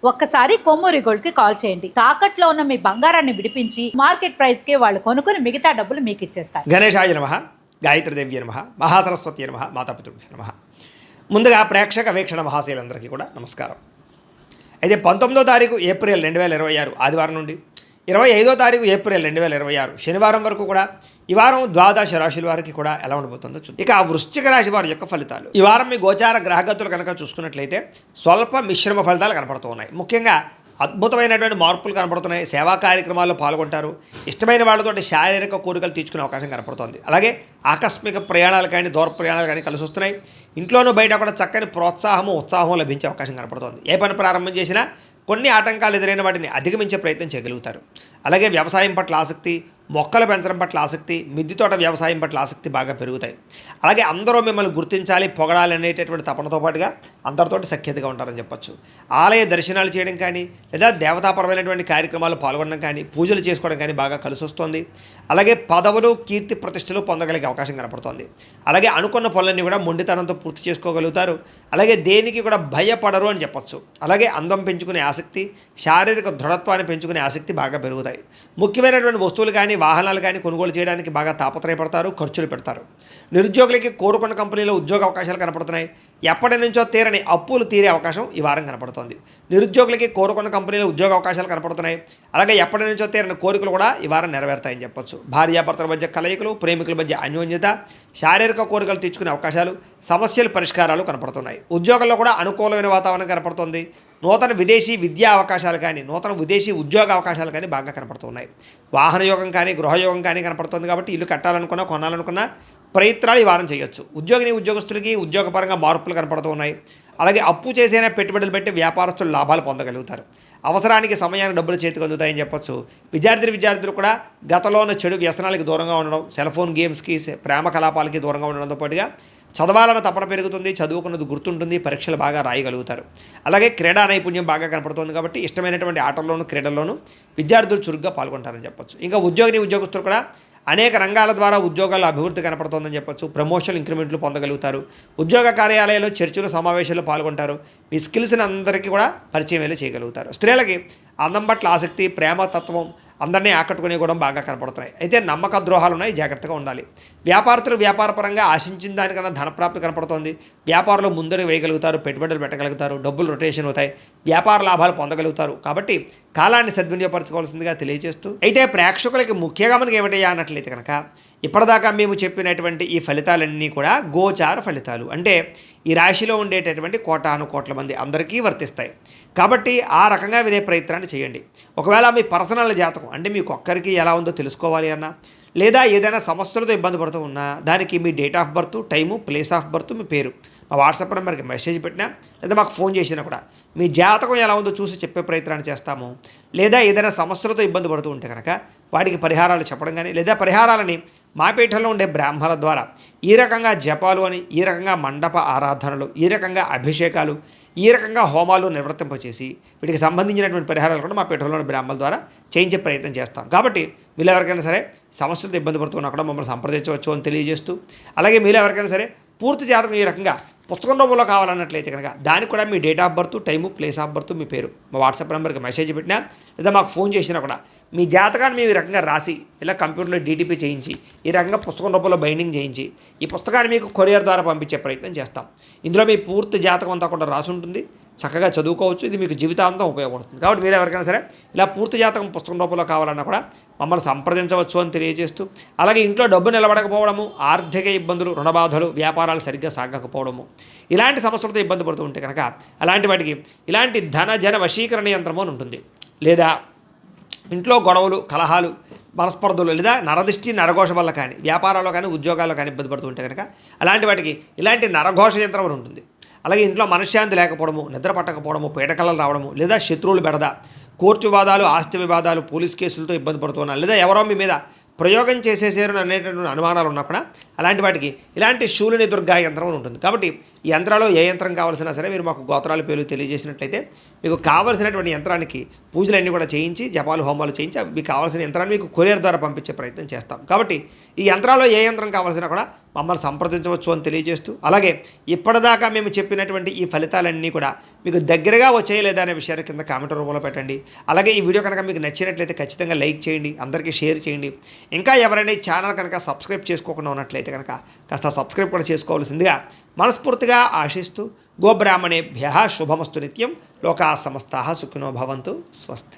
ఒక్కసారి కొమ్మూరి గోల్డ్ కి కాల్ చేయండి. తాకట్లో ఉన్న మీ బంగారాన్ని విడిపించి మార్కెట్ ప్రైస్ కి వాళ్ళు కొనుక్కుని మిగతా డబ్బులు మీకు ఇచ్చేస్తారు. గణేశాయ నమః, గాయత్రీదేవ్య నమః, మహాసరస్వతి నమః, మాతాపితృభ్యో నమః. ముందుగా ప్రేక్షక వీక్షణ మహాశయులందరికీ కూడా నమస్కారం. అయితే 19వ తారీఖు ఏప్రిల్ 2026 ఆదివారం నుండి 25వ తారీఖు ఏప్రిల్ 2026 శనివారం వరకు కూడా ఈ వారం ద్వాదశ రాశుల వారికి కూడా ఎలా ఉండబోతుందో చూద్దాం. ఇక వృశ్చిక రాశి వారి యొక్క ఫలితాలు. ఈ వారం మీ గోచార గ్రహగతులు కనుక చూసుకున్నట్లయితే స్వల్ప మిశ్రమ ఫలితాలు కనపడుతూ ఉన్నాయి. ముఖ్యంగా అద్భుతమైనటువంటి మార్పులు కనపడుతున్నాయి. సేవా కార్యక్రమాల్లో పాల్గొంటారు. ఇష్టమైన వాళ్ళతో శారీరక కోరికలు తీర్చుకునే అవకాశం కనపడుతుంది. అలాగే ఆకస్మిక ప్రయాణాలు కానీ దూర ప్రయాణాలు కానీ కలిసి వస్తున్నాయి. ఇంట్లోనూ బయట కూడా చక్కని ప్రోత్సాహము ఉత్సాహం లభించే అవకాశం కనపడుతుంది. ఏ పని ప్రారంభం చేసినా కొన్ని ఆటంకాలు ఎదురైన వాటిని అధిగమించే ప్రయత్నం చేయగలుగుతారు. అలాగే వ్యవసాయం పట్ల ఆసక్తి, మొక్కలు పెంచడం పట్ల ఆసక్తి, మిద్దె తోట వ్యవసాయం పట్ల ఆసక్తి బాగా పెరుగుతాయి. అలాగే అందరూ మిమ్మల్ని గుర్తించాలి, పొగడాలి అనేటటువంటి తపనతో పాటుగా అందరితోటి సఖ్యతగా ఉంటారని చెప్పొచ్చు. ఆలయ దర్శనాలు చేయడం కానీ లేదా దేవతాపరమైనటువంటి కార్యక్రమాలు పాల్గొనడం కానీ పూజలు చేసుకోవడం కానీ బాగా కలిసి వస్తుంది. అలాగే పదవులు కీర్తి ప్రతిష్టలు పొందగలిగే అవకాశం కనపడుతోంది. అలాగే అనుకున్న పనులన్నీ కూడా మొండితనంతో పూర్తి చేసుకోగలుగుతారు. అలాగే దేనికి కూడా భయపడరు అని చెప్పొచ్చు. అలాగే అందం పెంచుకునే ఆసక్తి, శారీరక దృఢత్వాన్ని పెంచుకునే ఆసక్తి బాగా పెరుగుతాయి. ముఖ్యమైనటువంటి వస్తువులు కానీ వాహనాలు కానీ కొనుగోలు చేయడానికి బాగా తాపత్రయపడతారు, ఖర్చులు పెడతారు. నిరుద్యోగులకి కోరుకున్న కంపెనీలో ఉద్యోగ అవకాశాలు కనపడుతున్నాయి. ఎప్పటి నుంచో తీరని అప్పులు తీరే అవకాశం ఈ వారం కనపడుతోంది. నిరుద్యోగులకి కోరుకున్న కంపెనీలో ఉద్యోగ అవకాశాలు కనపడుతున్నాయి. అలాగే ఎప్పటి నుంచో తీరని కోరికలు కూడా ఈ వారం నెరవేరుతాయని చెప్పొచ్చు. భార్యాభర్తల మధ్య కలయికలు, ప్రేమికుల మధ్య అన్యోన్యత, శారీరక కోరికలు తీర్చుకునే అవకాశాలు, సమస్యల పరిష్కారాలు కనపడుతున్నాయి. ఉద్యోగంలో కూడా అనుకూలమైన వాతావరణం కనపడుతుంది. నూతన విదేశీ విద్యా అవకాశాలు కానీ నూతన విదేశీ ఉద్యోగ అవకాశాలు కానీ బాగా కనపడుతున్నాయి. వాహన యోగం కానీ గృహయోగం కానీ కనపడుతుంది. కాబట్టి ఇల్లు కట్టాలనుకున్నా కొనాలనుకున్నా ప్రయత్నాలు ఈ వారం చేయొచ్చు. ఉద్యోగస్తులకి ఉద్యోగపరంగా మార్పులు కనపడుతూ ఉన్నాయి. అలాగే అప్పు చేసైనా పెట్టుబడులు పెట్టి వ్యాపారస్తులు లాభాలు పొందగలుగుతారు. అవసరానికి సమయానికి డబ్బులు చేతికి అందుతాయని చెప్పొచ్చు. విద్యార్థులు కూడా గతంలో ఉన్న చెడు వ్యసనాలకు దూరంగా ఉండడం, సెల్ ఫోన్ గేమ్స్కి, ప్రేమ కలాపాలకి దూరంగా ఉండడంతో పాటుగా చదవాలన్న తపన పెరుగుతుంది. చదువుకున్నది గుర్తుంటుంది. పరీక్షలు బాగా రాయగలుగుతారు. అలాగే క్రీడా నైపుణ్యం బాగా కనపడుతుంది. కాబట్టి ఇష్టమైనటువంటి ఆటల్లోనూ క్రీడల్లోనూ విద్యార్థులు చురుగ్గా పాల్గొంటారని చెప్పొచ్చు. ఇంకా ఉద్యోగస్తులు కూడా అనేక రంగాల ద్వారా ఉద్యోగాల్లో అభివృద్ధి కనపడుతుందని చెప్పొచ్చు. ప్రమోషన్ ఇంక్రిమెంట్లు పొందగలుగుతారు. ఉద్యోగ కార్యాలయాల్లో చర్చలు సమావేశాల్లో పాల్గొంటారు. మీ స్కిల్స్ని అందరికీ కూడా పరిచయం చేయగలుగుతారు. స్త్రీలకి అందం పట్ల ఆసక్తి, ప్రేమతత్వం అందరినీ ఆకట్టుకునే కూడా బాగా కనపడుతున్నాయి. అయితే నమ్మక ద్రోహాలు ఉన్నాయి, జాగ్రత్తగా ఉండాలి. వ్యాపారస్తులు వ్యాపారపరంగా ఆశించిన దానికన్నా ధనప్రాప్తి కనపడుతోంది. వ్యాపారంలో ముందరు వేయగలుగుతారు, పెట్టుబడులు పెట్టగలుగుతారు, డబ్బులు రొటేషన్ అవుతాయి, వ్యాపార లాభాలు పొందగలుగుతారు. కాబట్టి కాలాన్ని సద్వినియోగపరచుకోవాల్సిందిగా తెలియజేస్తూ, అయితే ప్రేక్షకులకి ముఖ్యంగా మనకి ఏమిటయ్యా అన్నట్లయితే కనుక ఇప్పటిదాకా మేము చెప్పినటువంటి ఈ ఫలితాలన్నీ కూడా గోచార ఫలితాలు. అంటే ఈ రాశిలో ఉండేటటువంటి కోటాను కోట్ల మంది అందరికీ వర్తిస్తాయి. కాబట్టి ఆ రకంగా వినే ప్రయత్నాన్ని చేయండి. ఒకవేళ మీ పర్సనల్ జాతకం అంటే మీకు ఒక్కరికి ఎలా ఉందో తెలుసుకోవాలి అన్నా, లేదా ఏదైనా సమస్యలతో ఇబ్బంది పడుతూ ఉన్నా దానికి మీ date of birth, time, place of birth, మీ పేరు మా వాట్సాప్ నెంబర్కి మెసేజ్ పెట్టినా లేదా మాకు ఫోన్ చేసినా కూడా మీ జాతకం ఎలా ఉందో చూసి చెప్పే ప్రయత్నాన్ని చేస్తాము. లేదా ఏదైనా సమస్యలతో ఇబ్బంది పడుతూ ఉంటే కనుక వాటికి పరిహారాలు చెప్పడం కానీ లేదా పరిహారాలని మా పీఠంలో ఉండే బ్రాహ్మణుల ద్వారా ఈ రకంగా జపాలు అని, ఈ రకంగా మండప ఆరాధనలు, ఈ రకంగా అభిషేకాలు, ఈ రకంగా హోమాలు నిర్వర్తింపచేసి వీటికి సంబంధించినటువంటి పరిహారాలు కూడా మా పీఠంలోని బ్రాహ్మణుల ద్వారా చేయించే ప్రయత్నం చేస్తాం. కాబట్టి మీరు ఎవరికైనా సరే సమస్యలతో ఇబ్బంది పడుతున్నా కూడా మమ్మల్ని సంప్రదించవచ్చు అని తెలియజేస్తూ, అలాగే మీరు ఎవరికైనా సరే పూర్తి జాతకం ఈ రకంగా పుస్తకం రూపంలో కావాలన్నట్లయితే కనుక దానికి కూడా మీ date of birth, time, place of birth, మీ పేరు మా వాట్సాప్ నెంబర్కి మెసేజ్ పెట్టినా లేదా మాకు ఫోన్ చేసినా కూడా మీ జాతకాన్ని మేము ఈ రకంగా రాసి ఇలా కంప్యూటర్లో డీటీపీ చేయించి ఈ రకంగా పుస్తకం రూపంలో బైండింగ్ చేయించి ఈ పుస్తకాన్ని మీకు కొరియర్ ద్వారా పంపించే ప్రయత్నం చేస్తాం. ఇందులో మీ పూర్తి జాతకం అంతా కూడా రాసి ఉంటుంది. చక్కగా చదువుకోవచ్చు. ఇది మీకు జీవితాంతం ఉపయోగపడుతుంది. కాబట్టి మీరు ఎవరికైనా సరే ఇలా పూర్తి జాతకం పుస్తకం రూపంలో కావాలన్నా కూడా మమ్మల్ని సంప్రదించవచ్చు అని తెలియజేస్తూ, అలాగే ఇంట్లో డబ్బు నిలబడకపోవడము, ఆర్థిక ఇబ్బందులు, రుణబాధలు, వ్యాపారాలు సరిగ్గా సాగకపోవడము, ఇలాంటి సమస్యలతో ఇబ్బంది పడుతూ ఉంటే కనుక అలాంటి వాటికి ఇలాంటి జన వశీకరణ యంత్రము అని ఉంటుంది. లేదా ఇంట్లో గొడవలు, కలహాలు, మనస్పర్ధలు లేదా నరదిష్టి, నరఘోష వల్ల కానీ వ్యాపారాల్లో కానీ ఉద్యోగాల్లో కానీ ఇబ్బంది పడుతూ ఉంటే కనుక అలాంటి వాటికి ఇలాంటి నరఘోష యంత్రం అని ఉంటుంది. అలాగే ఇంట్లో మనశ్శాంతి లేకపోవడము, నిద్ర పట్టకపోవడము, పీడకలలు రావడము, లేదా శత్రువులు బెడద, కోర్టు వివాదాలు, ఆస్తి వివాదాలు, పోలీస్ కేసులతో ఇబ్బంది పడుతున్నా, లేదా ఎవరో మీ మీద ప్రయోగం చేసేసారు అనేటటువంటి అనుమానాలు ఉన్నప్పుడు అలాంటి వాటికి ఇలాంటి శూలిని దుర్గా యంత్రం అని ఉంటుంది. కాబట్టి ఈ యంత్రాల్లో ఏ యంత్రం కావాల్సినా సరే మీరు మాకు గోత్రాల పేర్లు తెలియజేసినట్లయితే మీకు కావాల్సినటువంటి యంత్రానికి పూజలన్నీ కూడా చేయించి జపాలు హోమాలు చేయించి మీకు కావాల్సిన యంత్రాన్ని మీకు కొరియర్ ద్వారా పంపించే ప్రయత్నం చేస్తాం. కాబట్టి ఈ యంత్రాల్లో ఏ యంత్రం కావాల్సినా కూడా మమ్మల్ని సంప్రదించవచ్చు అని తెలియజేస్తూ, అలాగే ఇప్పటిదాకా మేము చెప్పినటువంటి ఈ ఫలితాలన్నీ కూడా మీకు దగ్గరగా వచ్చాయి లేదా అనే విషయాన్ని కింద కామెంట్ రూపంలో పెట్టండి. అలాగే ఈ వీడియో కనుక మీకు నచ్చినట్లయితే ఖచ్చితంగా లైక్ చేయండి, అందరికీ షేర్ చేయండి. ఇంకా ఎవరైనా ఈ ఛానల్ కనుక సబ్స్క్రైబ్ చేసుకోకుండా ఉన్నట్లయితే కనుక కాస్త సబ్స్క్రైబ్ కూడా చేసుకోవాల్సిందిగా మనస్ఫూర్తిగా ఆశిస్తూ, గోబ్రాహ్మణేభ్యః శుభమస్తు నిత్యం, లోకా సమస్తాః సుఖినో భవంతు, స్వస్తి.